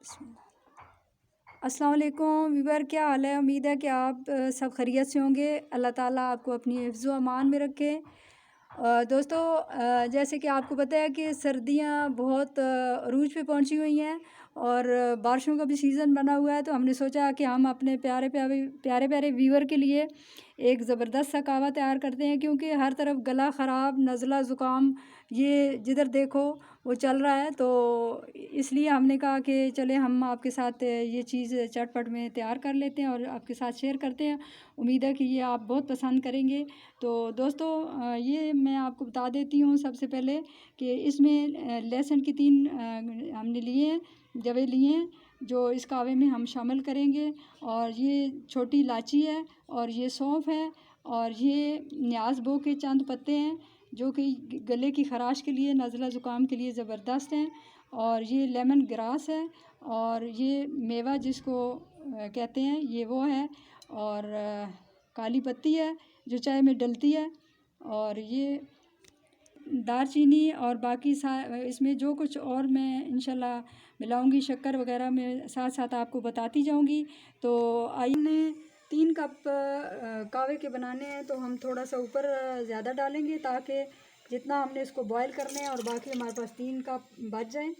अस्सलाम वालेकुम वीवर, क्या हाल है। उम्मीद है कि आप सब खैरियत से होंगे। अल्लाह ताला आपको अपनी हिफ्ज़ व अमान में रखे। दोस्तों, जैसे कि आपको पता है कि सर्दियां बहुत अरूज पे पहुंची हुई हैं और बारिशों का भी सीज़न बना हुआ है, तो हमने सोचा कि हम अपने प्यारे प्यारे प्यारे प्यारे वीवर के लिए एक ज़बरदस्त सा कहवा तैयार करते हैं, क्योंकि हर तरफ गला ख़राब, नज़ला ज़ुकाम ये जिधर देखो वो चल रहा है। तो इसलिए हमने कहा कि चले हम आपके साथ ये चीज़ चटपट में तैयार कर लेते हैं और आपके साथ शेयर करते हैं। उम्मीद है कि ये आप बहुत पसंद करेंगे। तो दोस्तों, ये मैं आपको बता देती हूँ सबसे पहले कि इसमें लहसुन की 3 हमने लिए हैं, जवे लिए हैं, जो इस कहवे में हम शामिल करेंगे। और ये छोटी इलायची है और ये सौंफ है और ये न्याज़ बो के चंद पत्ते हैं, जो कि गले की ख़राश के लिए, नज़ला ज़ुकाम के लिए ज़बरदस्त हैं। और ये लेमन ग्रास है और ये मेवा जिसको कहते हैं, ये वो है। और काली पत्ती है जो चाय में डलती है। और ये दालचीनी और बाकी इसमें जो कुछ और मैं इंशाल्लाह मिलाऊंगी, शक्कर वगैरह में साथ साथ आपको बताती जाऊंगी। तो आइए ने 3 कप कहवे के बनाने हैं, तो हम थोड़ा सा ऊपर ज़्यादा डालेंगे ताकि जितना हमने इसको बॉईल करने हैं और बाकी हमारे पास 3 कप बच जाएं।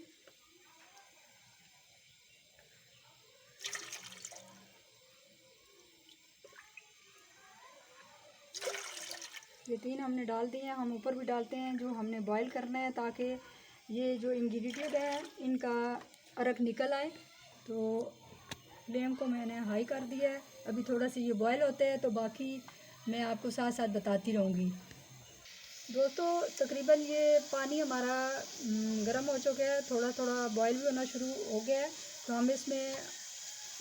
ये 3 हमने डाल दिए हैं। हम ऊपर भी डालते हैं जो हमने बॉईल करना है, ताकि ये जो इंग्रेडिएंट है इनका अरक निकल आए। तो फ्लेम को मैंने हाई कर दिया है। अभी थोड़ा सा ये बॉईल होते हैं तो बाकी मैं आपको साथ साथ बताती रहूँगी। दोस्तों, तकरीबन ये पानी हमारा गर्म हो चुका है, थोड़ा थोड़ा बॉईल भी होना शुरू हो गया है। तो हम इसमें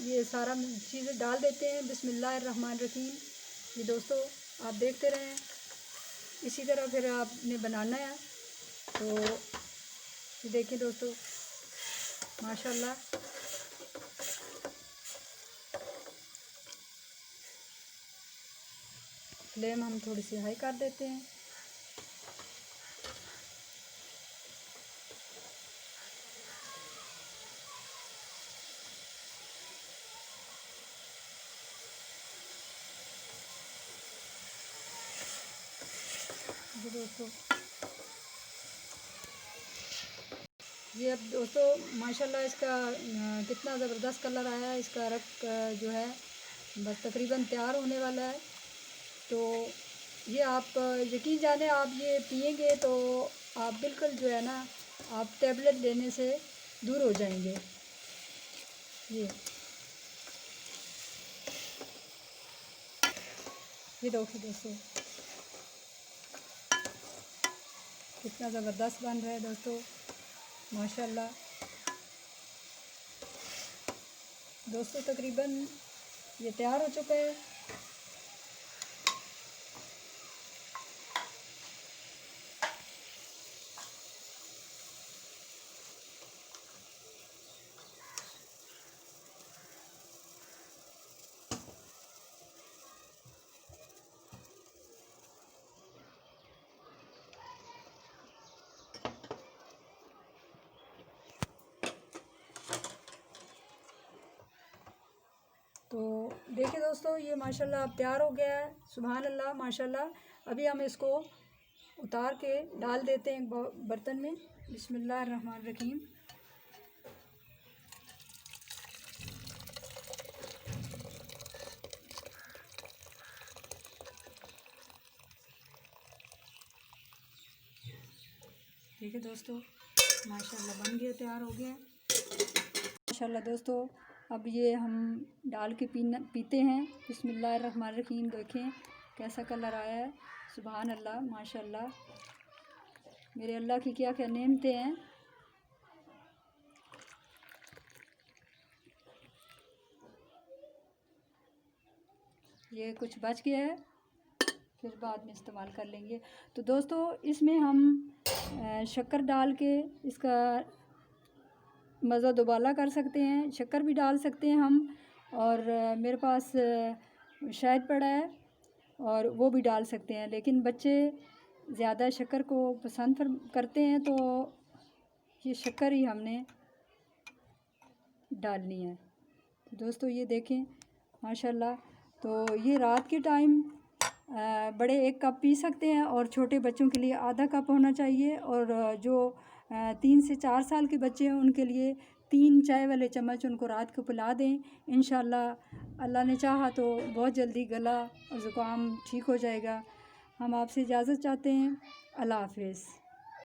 ये सारा चीज़ें डाल देते हैं। बिस्मिल्लाहिर्रहमानिर्रहीम। ये दोस्तों आप देखते रहें, इसी तरह फिर आपने बनाना है। तो ये देखिए दोस्तों, माशाल्लाह फ्लेम हम थोड़ी सी हाई कर देते हैं। ये दोस्तों, ये अब दोस्तों माशाल्लाह इसका कितना ज़बरदस्त कलर आया है। इसका रख जो है बस तकरीबन तैयार होने वाला है। तो ये आप यकीन जाने, आप ये पिएंगे तो आप बिल्कुल जो है ना, आप टैबलेट लेने से दूर हो जाएंगे। ये देखिए दोस्तों कितना ज़बरदस्त बन रहा है दोस्तों, माशाल्लाह। दोस्तों तकरीबन ये तैयार हो चुका है। तो देखिए दोस्तों, ये माशाल्लाह अब तैयार हो गया है। सुभान अल्लाह, माशाल्लाह। अभी हम इसको उतार के डाल देते हैं एक बर्तन में। बिस्मिल्लाहिर्रहमानिर्रहीम। ठीक है दोस्तों, माशाल्लाह बन गया, तैयार हो गया माशाल्लाह। दोस्तों अब ये हम डाल के पीते हैं। बिस्मिल्लाहिर्रहमानिर्रहीम। देखें कैसा कलर आया है। सुभान अल्लाह, माशाल्लाह। मेरे अल्लाह की क्या क्या नेमतें हैं। ये कुछ बच गया है, फिर बाद में इस्तेमाल कर लेंगे। तो दोस्तों इसमें हम शक्कर डाल के इसका मज़ा दोबाला कर सकते हैं। शक्कर भी डाल सकते हैं हम, और मेरे पास शहद पड़ा है और वो भी डाल सकते हैं। लेकिन बच्चे ज़्यादा शक्कर को पसंद करते हैं, तो ये शक्कर ही हमने डालनी है। तो दोस्तों ये देखें माशाल्लाह। तो ये रात के टाइम बड़े 1 कप पी सकते हैं और छोटे बच्चों के लिए आधा कप होना चाहिए, और जो 3 से 4 साल के बच्चे हैं उनके लिए 3 चाय वाले चम्मच उनको रात को पिला दें। इंशाल्लाह अल्लाह ने चाहा तो बहुत जल्दी गला और ज़ुकाम ठीक हो जाएगा। हम आपसे इजाज़त चाहते हैं। अल्लाह हाफ़िज़।